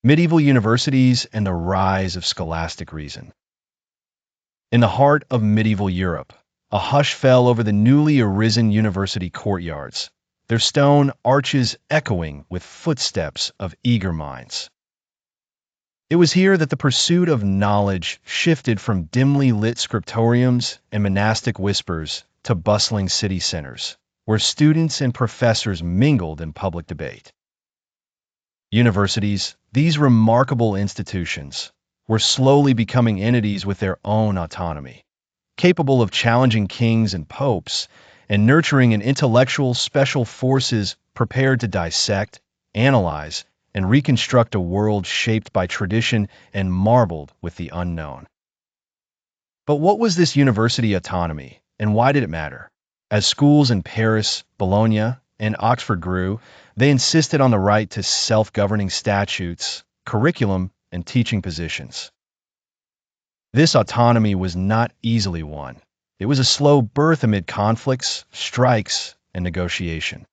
Medieval universities and the rise of scholastic reason. In the heart of medieval Europe, a hush fell over the newly arisen university courtyards, their stone arches echoing with footsteps of eager minds. It was here that the pursuit of knowledge shifted from dimly lit scriptoriums and monastic whispers to bustling city centers, where students and professors mingled in public debate. Universities, these remarkable institutions, were slowly becoming entities with their own autonomy, capable of challenging kings and popes and nurturing an intellectual special forces prepared to dissect, analyze, and reconstruct a world shaped by tradition and marbled with the unknown. But what was this university autonomy, and why did it matter? As schools in Paris, Bologna, and Oxford grew, they insisted on the right to self-governing statutes, curriculum, and teaching positions. This autonomy was not easily won. It was a slow birth amid conflicts, strikes, and negotiation.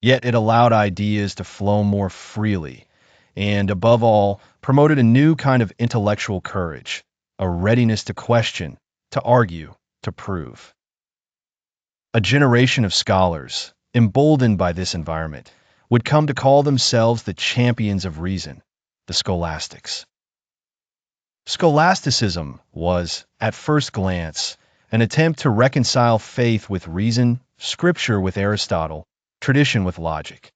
Yet it allowed ideas to flow more freely, and above all, promoted a new kind of intellectual courage, a readiness to question, to argue, to prove. A generation of scholars, emboldened by this environment, would come to call themselves the champions of reason, the scholastics. Scholasticism was, at first glance, an attempt to reconcile faith with reason, scripture with Aristotle, tradition with logic.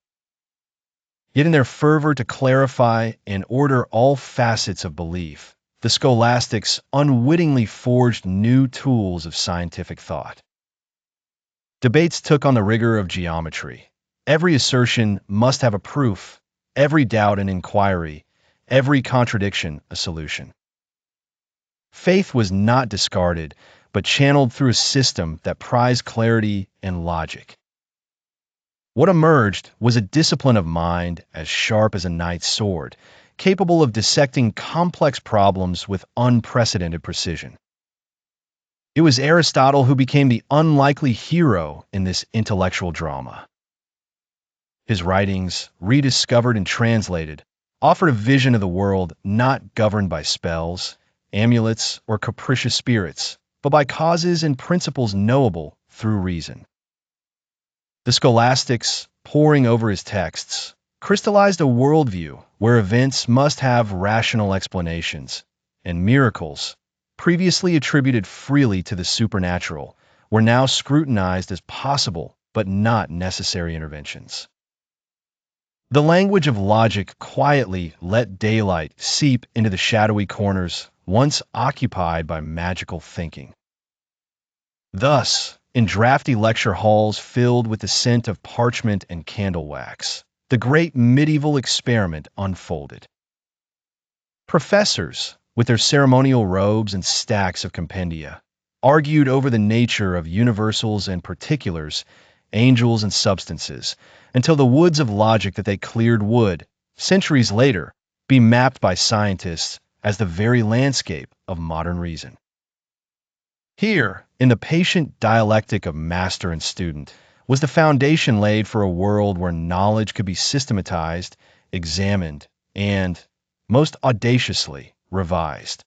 Yet in their fervor to clarify and order all facets of belief, the scholastics unwittingly forged new tools of scientific thought. Debates took on the rigor of geometry. Every assertion must have a proof, every doubt an inquiry, every contradiction a solution. Faith was not discarded, but channeled through a system that prized clarity and logic. What emerged was a discipline of mind as sharp as a knight's sword, capable of dissecting complex problems with unprecedented precision. It was Aristotle who became the unlikely hero in this intellectual drama. His writings, rediscovered and translated, offered a vision of the world not governed by spells, amulets, or capricious spirits, but by causes and principles knowable through reason. The scholastics, poring over his texts, crystallized a worldview where events must have rational explanations, and miracles, previously attributed freely to the supernatural, were now scrutinized as possible but not necessary interventions. The language of logic quietly let daylight seep into the shadowy corners once occupied by magical thinking. Thus, in drafty lecture halls filled with the scent of parchment and candle wax, the great medieval experiment unfolded. Professors, with their ceremonial robes and stacks of compendia, argued over the nature of universals and particulars, angels and substances, until the woods of logic that they cleared would, centuries later, be mapped by scientists as the very landscape of modern reason. Here, in the patient dialectic of master and student, was the foundation laid for a world where knowledge could be systematized, examined, and, most audaciously, revised.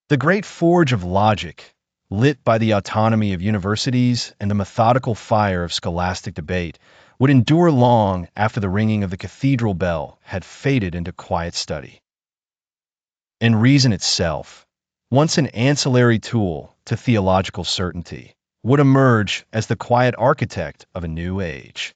The great forge of logic, lit by the autonomy of universities and the methodical fire of scholastic debate, would endure long after the ringing of the cathedral bell had faded into quiet study. And reason itself, once an ancillary tool to theological certainty, would emerge as the quiet architect of a new age.